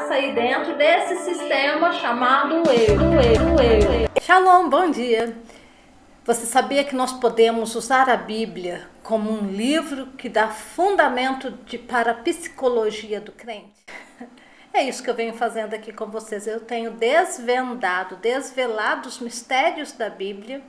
passa aí dentro desse sistema chamado eu. Shalom, bom dia. Você sabia que nós podemos usar a Bíblia como um livro que dá fundamento para a psicologia do crente? É isso que eu venho fazendo aqui com vocês. Eu tenho desvelado os mistérios da Bíblia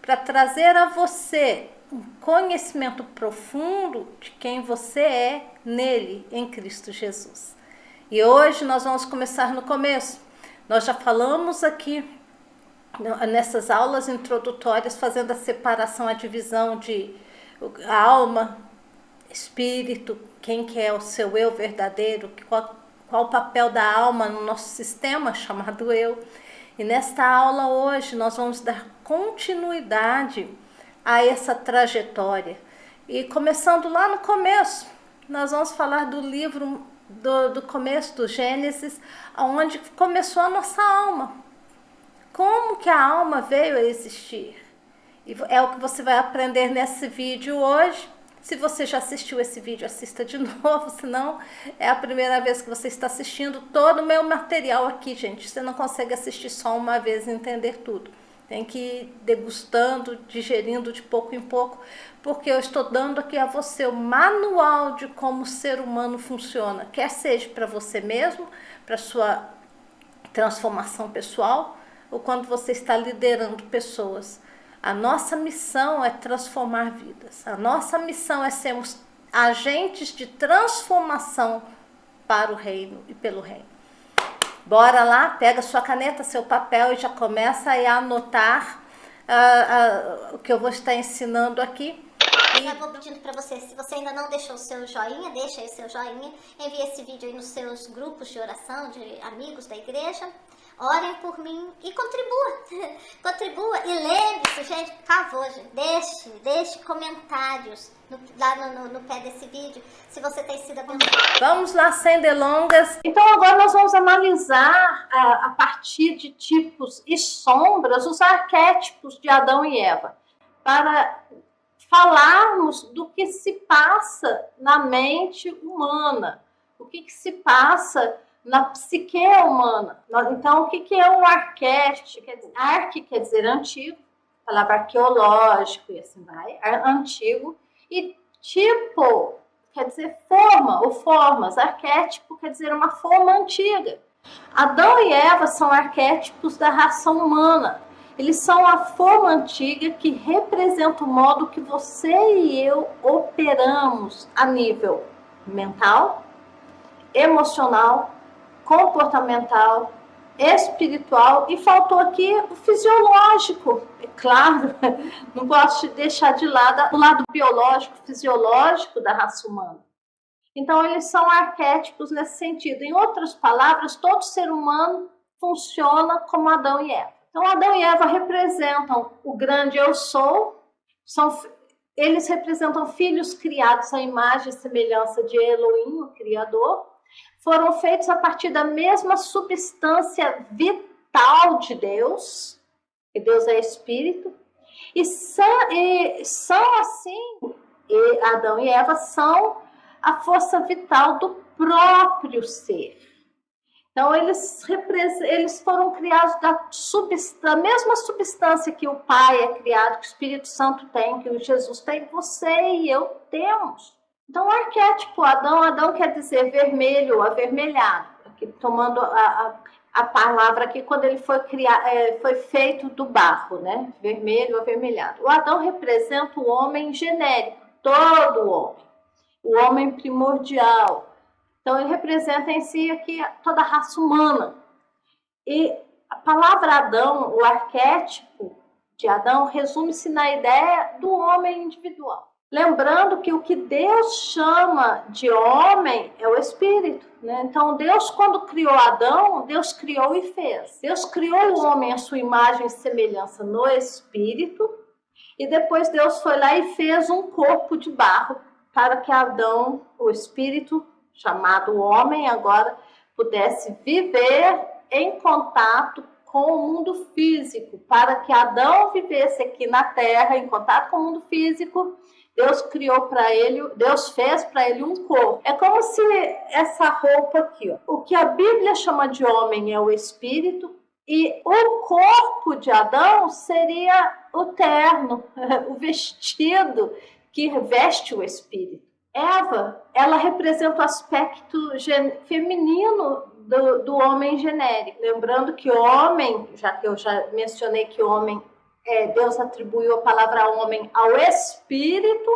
para trazer a você um conhecimento profundo de quem você é nele, em Cristo Jesus. E hoje nós vamos começar no começo. Nós já falamos aqui nessas aulas introdutórias, fazendo a separação, a divisão de alma, espírito, quem que é o seu eu verdadeiro, qual o papel da alma no nosso sistema chamado eu. E nesta aula hoje nós vamos dar continuidade a essa trajetória. E começando lá no começo, nós vamos falar do livro do começo, do Gênesis, onde começou a nossa alma. Como que a alma veio a existir? E é o que você vai aprender nesse vídeo hoje. Se você já assistiu esse vídeo, assista de novo, senão é a primeira vez que você está assistindo todo o meu material aqui, gente. Você não consegue assistir só uma vez e entender tudo. Tem que ir degustando, digerindo de pouco em pouco, porque eu estou dando aqui a você o manual de como o ser humano funciona, quer seja para você mesmo, para sua transformação pessoal, ou quando você está liderando pessoas. A nossa missão é transformar vidas. A nossa missão é sermos agentes de transformação para o reino e pelo reino. Bora lá, pega sua caneta, seu papel e já começa a anotar o que eu vou estar ensinando aqui. E eu vou pedindo para você, se você ainda não deixou o seu joinha, deixa aí o seu joinha, envie esse vídeo aí nos seus grupos de oração, de amigos da igreja. Orem por mim e contribua. Contribua. E lembre-se, gente, por favor, gente, deixe comentários lá no pé desse vídeo, se você tem sido abençoado. Vamos lá, sem delongas. Então agora nós vamos analisar a partir de tipos e sombras os arquétipos de Adão e Eva, para falarmos do que se passa na mente humana, o que se passa na psique humana. Então, o que é um arquétipo? Arque quer dizer antigo, palavra arqueológico e assim vai, antigo. E tipo quer dizer forma ou formas. Arquétipo quer dizer uma forma antiga. Adão e Eva são arquétipos da raça humana. Eles são a forma antiga que representa o modo que você e eu operamos a nível mental, emocional, comportamental, espiritual, e faltou aqui o fisiológico. É claro, não posso deixar de lado o lado biológico, fisiológico da raça humana. Então, eles são arquétipos nesse sentido. Em outras palavras, todo ser humano funciona como Adão e Eva. Então, Adão e Eva representam o grande eu sou, eles representam filhos criados à imagem e semelhança de Elohim, o Criador. Foram feitos a partir da mesma substância vital de Deus, e Deus é Espírito, e são assim, e Adão e Eva são a força vital do próprio ser. Então, eles foram criados da mesma substância que o Pai é criado, que o Espírito Santo tem, que o Jesus tem, você e eu temos. Então, o arquétipo Adão quer dizer vermelho, avermelhado. Aqui, tomando a palavra aqui, quando ele foi feito do barro, né? Vermelho, avermelhado. O Adão representa o homem genérico, todo homem. O homem primordial. Então, ele representa em si aqui toda a raça humana. E a palavra Adão, o arquétipo de Adão, resume-se na ideia do homem individual. Lembrando que o que Deus chama de homem é o espírito, né? Então, Deus, quando criou Adão, Deus criou e fez. Deus criou o homem à sua imagem e semelhança no espírito, e depois Deus foi lá e fez um corpo de barro para que Adão, o espírito, chamado homem, agora pudesse viver em contato com o mundo físico, para que Adão vivesse aqui na Terra, em contato com o mundo físico, Deus criou para ele, Deus fez para ele um corpo. É como se essa roupa aqui, ó, o que a Bíblia chama de homem é o espírito, e o corpo de Adão seria o terno, o vestido que veste o espírito. Eva, ela representa o aspecto feminino do homem genérico. Lembrando que homem, já que eu já mencionei que homem, Deus atribuiu a palavra homem ao espírito,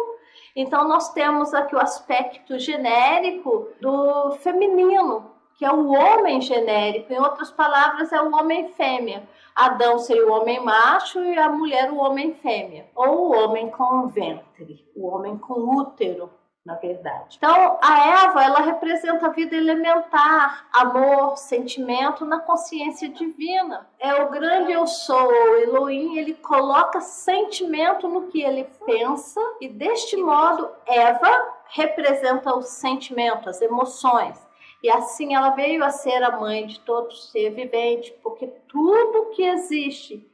então nós temos aqui o aspecto genérico do feminino, que é o homem genérico, em outras palavras, é o homem fêmea. Adão seria o homem macho e a mulher o homem fêmea, ou o homem com ventre, o homem com útero, na verdade. Então, a Eva, ela representa a vida elementar, amor, sentimento na consciência divina. É o grande eu sou, o Elohim, ele coloca sentimento no que ele pensa, e deste modo, Eva representa o sentimento, as emoções. E assim ela veio a ser a mãe de todo ser vivente, porque tudo que existe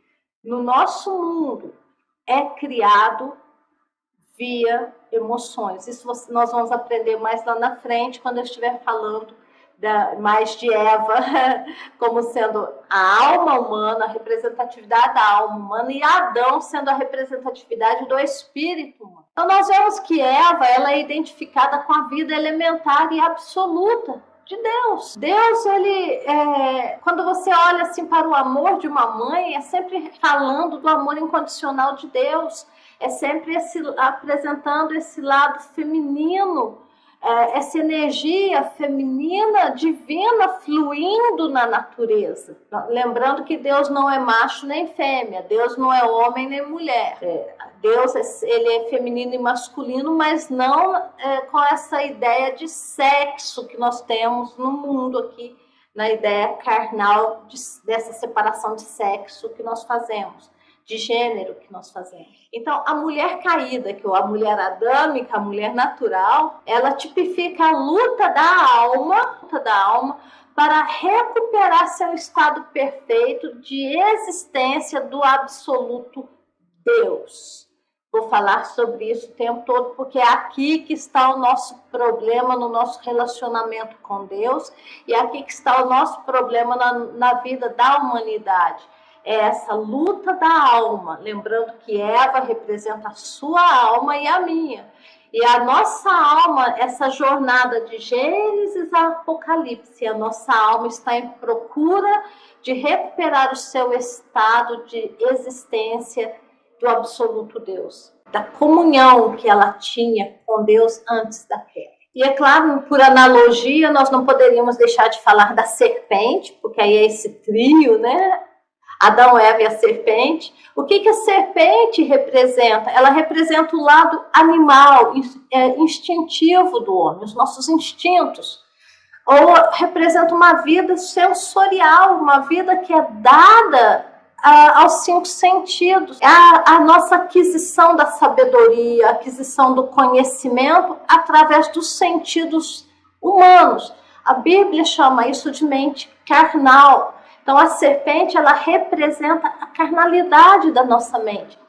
no nosso mundo é criado via emoções. Isso nós vamos aprender mais lá na frente, quando eu estiver falando mais de Eva como sendo a alma humana, a representatividade da alma humana, e Adão sendo a representatividade do espírito humano. Então nós vemos que Eva, ela é identificada com a vida elementar e absoluta de Deus. Deus, ele, quando você olha assim para o amor de uma mãe, é sempre falando do amor incondicional de Deus, é sempre apresentando esse lado feminino, essa energia feminina, divina, fluindo na natureza. Lembrando que Deus não é macho nem fêmea, Deus não é homem nem mulher. Deus, ele é feminino e masculino, mas não com essa ideia de sexo que nós temos no mundo aqui, na ideia carnal dessa separação de sexo que nós fazemos, de gênero que nós fazemos. Então, a mulher caída, que é a mulher adâmica, a mulher natural, ela tipifica a luta da alma para recuperar seu estado perfeito de existência do absoluto Deus. Vou falar sobre isso o tempo todo, porque é aqui que está o nosso problema no nosso relacionamento com Deus, e é aqui que está o nosso problema na vida da humanidade. É essa luta da alma, lembrando que Eva representa a sua alma e a minha. E a nossa alma, essa jornada de Gênesis a Apocalipse, a nossa alma está em procura de recuperar o seu estado de existência do absoluto Deus, da comunhão que ela tinha com Deus antes da queda. E é claro, por analogia, nós não poderíamos deixar de falar da serpente, porque aí é esse trio, né? Adão, Eva e a serpente. O que a serpente representa? Ela representa o lado animal, instintivo do homem, os nossos instintos. Ou representa uma vida sensorial, uma vida que é dada aos 5 sentidos. É a nossa aquisição da sabedoria, a aquisição do conhecimento através dos sentidos humanos. A Bíblia chama isso de mente carnal. Então, a serpente, ela representa a carnalidade da nossa mente.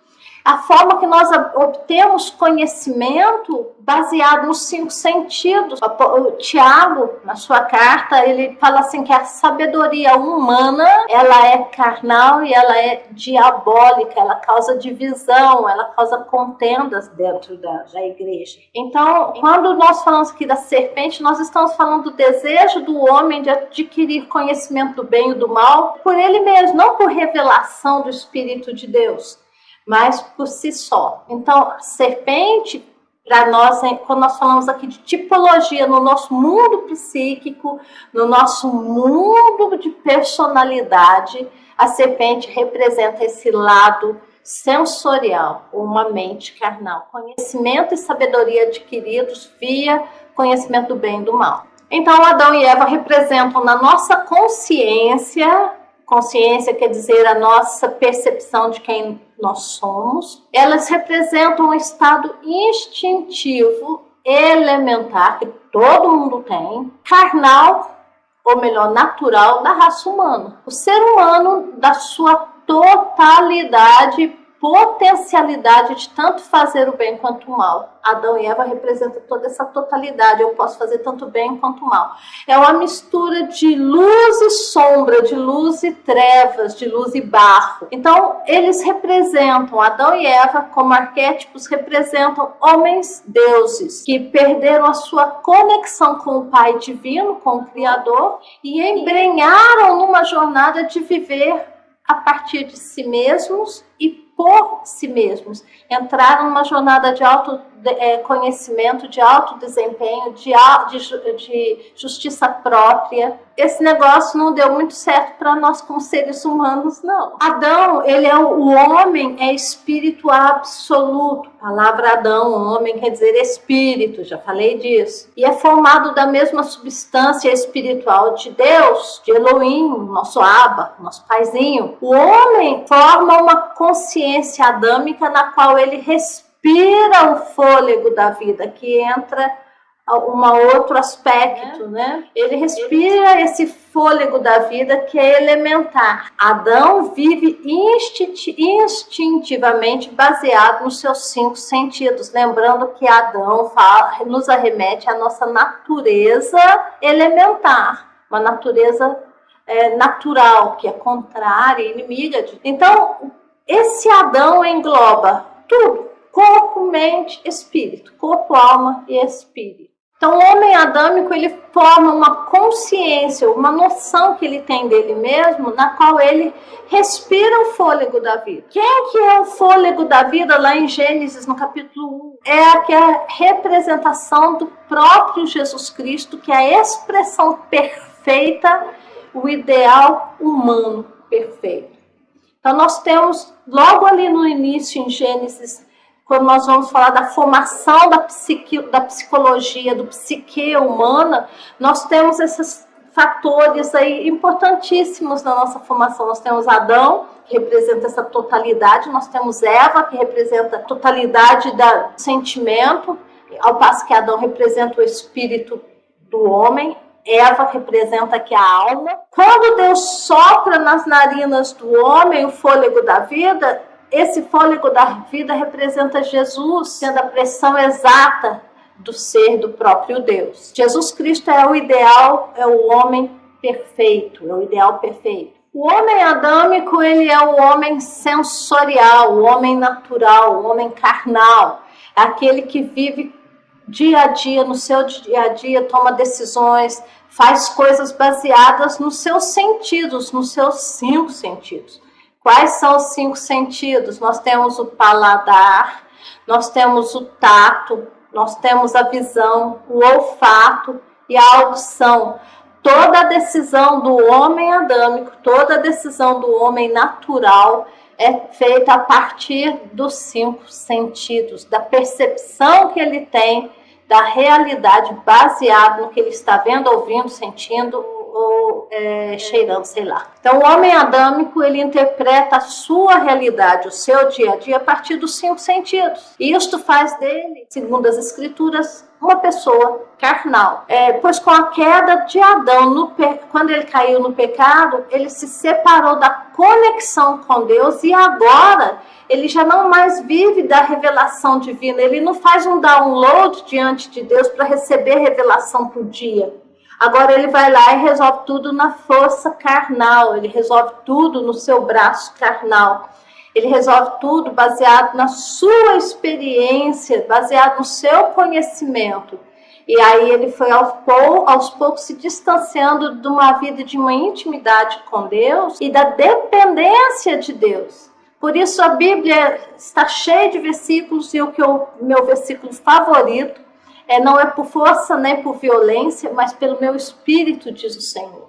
A forma que nós obtemos conhecimento baseado nos 5 sentidos. O Tiago, na sua carta, ele fala assim que a sabedoria humana, ela é carnal e ela é diabólica, ela causa divisão, ela causa contendas dentro da igreja. Então, quando nós falamos aqui da serpente, nós estamos falando do desejo do homem de adquirir conhecimento do bem e do mal por ele mesmo, não por revelação do Espírito de Deus, mas por si só. Então, a serpente, para nós, quando nós falamos aqui de tipologia no nosso mundo psíquico, no nosso mundo de personalidade, a serpente representa esse lado sensorial, uma mente carnal. Conhecimento e sabedoria adquiridos via conhecimento do bem e do mal. Então, Adão e Eva representam na nossa consciência quer dizer a nossa percepção de quem nós somos. Elas representam um estado instintivo, elementar, que todo mundo tem, carnal, ou melhor, natural, da raça humana. O ser humano, da sua totalidade, potencialidade de tanto fazer o bem quanto o mal. Adão e Eva representam toda essa totalidade. Eu posso fazer tanto bem quanto o mal. É uma mistura de luz e sombra, de luz e trevas, de luz e barro. Então, eles representam, Adão e Eva, como arquétipos, representam homens deuses que perderam a sua conexão com o Pai Divino, com o Criador, e embrenharam numa jornada de viver a partir de si mesmos e por si mesmos. Entraram numa jornada de autoconhecimento, de autodesempenho, de justiça própria. Esse negócio não deu muito certo para nós como seres humanos, não. Adão, ele é o homem, é espírito absoluto. A palavra Adão, homem, quer dizer espírito, já falei disso. E é formado da mesma substância espiritual de Deus, de Elohim, nosso Abba, nosso paizinho. O homem forma uma consciência adâmica na qual ele respira o fôlego da vida, que entra outro aspecto, né? Ele respira esse fôlego da vida que é elementar. Adão vive instintivamente baseado nos seus 5 sentidos. Lembrando que Adão nos arremete à nossa natureza elementar, uma natureza natural, que é contrária, inimiga de... Então, esse Adão engloba tudo: corpo, mente, espírito. Corpo, alma e espírito. Então, o homem adâmico, ele forma uma consciência, uma noção que ele tem dele mesmo, na qual ele respira o fôlego da vida. Quem que é o fôlego da vida lá em Gênesis, no capítulo 1? É a representação do próprio Jesus Cristo, que é a expressão perfeita, o ideal humano perfeito. Então, nós temos, logo ali no início, em Gênesis, quando nós vamos falar da formação da psicologia, do psique humana, nós temos esses fatores aí importantíssimos na nossa formação. Nós temos Adão, que representa essa totalidade, nós temos Eva, que representa a totalidade do sentimento, ao passo que Adão representa o espírito do homem, Eva representa aqui a alma. Quando Deus sopra nas narinas do homem o fôlego da vida, esse fôlego da vida representa Jesus, sendo a expressão exata do ser do próprio Deus. Jesus Cristo é o ideal, é o homem perfeito, é o ideal perfeito. O homem adâmico, ele é o homem sensorial, o homem natural, o homem carnal. É aquele que vive dia a dia, no seu dia a dia, toma decisões, faz coisas baseadas nos seus sentidos, nos seus 5 sentidos. Quais são os 5 sentidos? Nós temos o paladar, nós temos o tato, nós temos a visão, o olfato e a audição. Toda a decisão do homem adâmico, toda a decisão do homem natural é feita a partir dos 5 sentidos, da percepção que ele tem da realidade baseado no que ele está vendo, ouvindo, sentindo ou cheirando, sei lá. Então, o homem adâmico, ele interpreta a sua realidade, o seu dia a dia, a partir dos 5 sentidos. E isto faz dele, segundo as escrituras, uma pessoa carnal. Pois com a queda de Adão, quando ele caiu no pecado, ele se separou da conexão com Deus e agora ele já não mais vive da revelação divina. Ele não faz um download diante de Deus para receber revelação por dia. Agora ele vai lá e resolve tudo na força carnal, ele resolve tudo no seu braço carnal. Ele resolve tudo baseado na sua experiência, baseado no seu conhecimento. E aí ele foi aos poucos se distanciando de uma vida de uma intimidade com Deus e da dependência de Deus. Por isso a Bíblia está cheia de versículos e meu versículo favorito não é por força nem por violência, mas pelo meu espírito, diz o Senhor.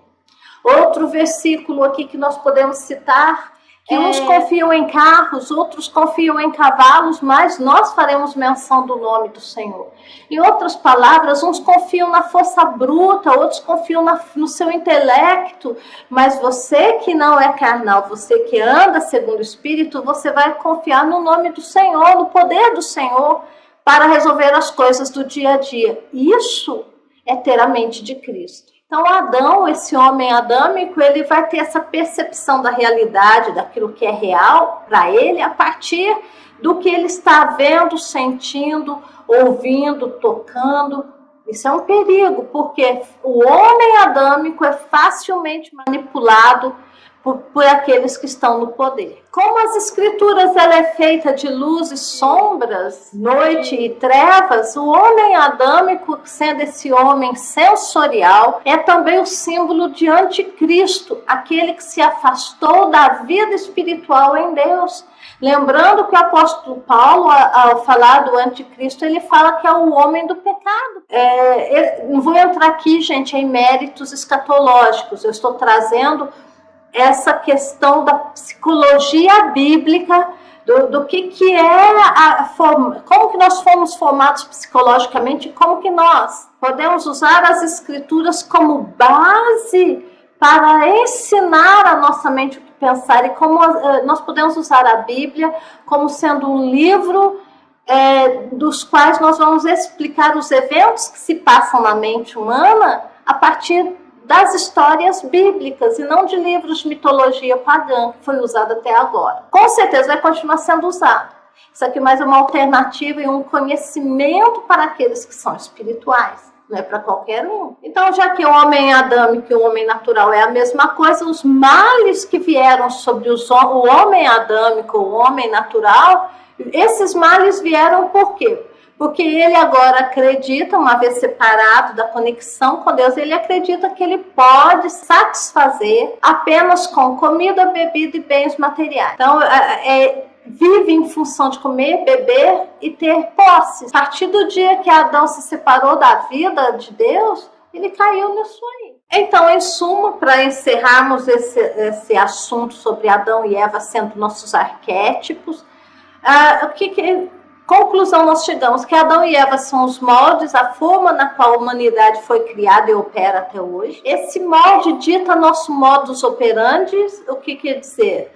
Outro versículo aqui que nós podemos citar, que uns confiam em carros, outros confiam em cavalos, mas nós faremos menção do nome do Senhor. Em outras palavras, uns confiam na força bruta, outros confiam no seu intelecto, mas você que não é carnal, você que anda segundo o Espírito, você vai confiar no nome do Senhor, no poder do Senhor, para resolver as coisas do dia a dia. Isso é ter a mente de Cristo. Então Adão, esse homem adâmico, ele vai ter essa percepção da realidade, daquilo que é real para ele, a partir do que ele está vendo, sentindo, ouvindo, tocando. Isso é um perigo, porque o homem adâmico é facilmente manipulado por aqueles que estão no poder. Como as escrituras ela é feita de luz e sombras, noite e trevas, o homem adâmico, sendo esse homem sensorial, é também o símbolo de anticristo, aquele que se afastou da vida espiritual em Deus. Lembrando que o apóstolo Paulo, ao falar do anticristo, ele fala que é o homem do pecado. Não vou entrar aqui, gente, em méritos escatológicos, eu estou trazendo essa questão da psicologia bíblica, do que é como que nós fomos formados psicologicamente, como que nós podemos usar as escrituras como base para ensinar a nossa mente o que pensar, e como nós podemos usar a Bíblia como sendo um livro dos quais nós vamos explicar os eventos que se passam na mente humana a partir das histórias bíblicas e não de livros de mitologia pagã que foi usado até agora. Com certeza vai continuar sendo usado. Isso aqui mais é uma alternativa e um conhecimento para aqueles que são espirituais. Não é para qualquer um. Então, já que o homem adâmico e o homem natural é a mesma coisa, os males que vieram sobre o homem adâmico, o homem natural, esses males vieram por quê? Porque ele agora acredita, uma vez separado da conexão com Deus, ele acredita que ele pode satisfazer apenas com comida, bebida e bens materiais. Então, vive em função de comer, beber e ter posse. A partir do dia que Adão se separou da vida de Deus, ele caiu nisso aí. Então, em suma, para encerrarmos esse assunto sobre Adão e Eva sendo nossos arquétipos, conclusão nós chegamos que Adão e Eva são os moldes, a forma na qual a humanidade foi criada e opera até hoje. Esse molde dita nosso modus operandi. O que quer dizer?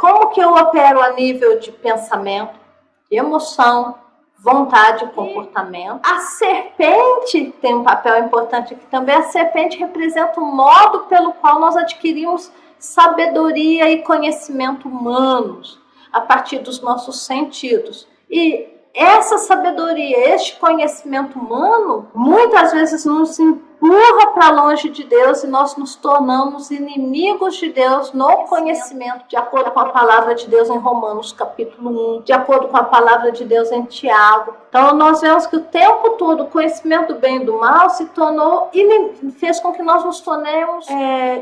Como que eu opero a nível de pensamento, emoção, vontade e comportamento. A serpente tem um papel importante aqui também. A serpente representa o modo pelo qual nós adquirimos sabedoria e conhecimento humanos a partir dos nossos sentidos. E essa sabedoria, este conhecimento humano, muitas vezes nos empurra para longe de Deus e nós nos tornamos inimigos de Deus no conhecimento, de acordo com a palavra de Deus em Romanos capítulo 1, de acordo com a palavra de Deus em Tiago. Então nós vemos que o tempo todo o conhecimento do bem e do mal se tornou, fez com que nós nos tornemos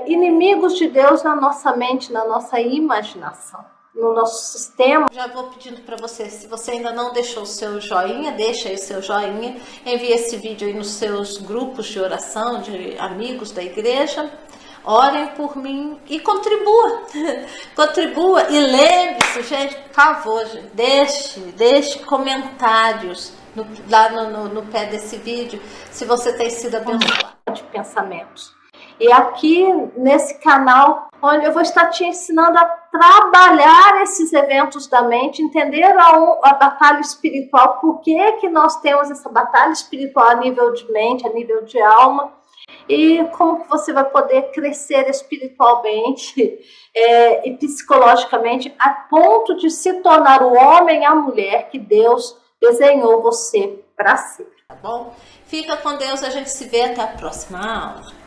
inimigos de Deus na nossa mente, na nossa imaginação, no nosso sistema. Já vou pedindo para você, se você ainda não deixou o seu joinha, deixa aí o seu joinha, envie esse vídeo aí nos seus grupos de oração, de amigos da igreja, orem por mim e contribua, contribua e lembre-se, gente, por favor, gente, deixe comentários lá no pé desse vídeo, se você tem sido abençoado. De pensamentos. E aqui nesse canal, onde eu vou estar te ensinando a trabalhar esses eventos da mente, entender a batalha espiritual, por que nós temos essa batalha espiritual a nível de mente, a nível de alma, e como que você vai poder crescer espiritualmente e psicologicamente a ponto de se tornar o homem e a mulher que Deus desenhou você para ser. Tá bom? Fica com Deus, a gente se vê até a próxima aula.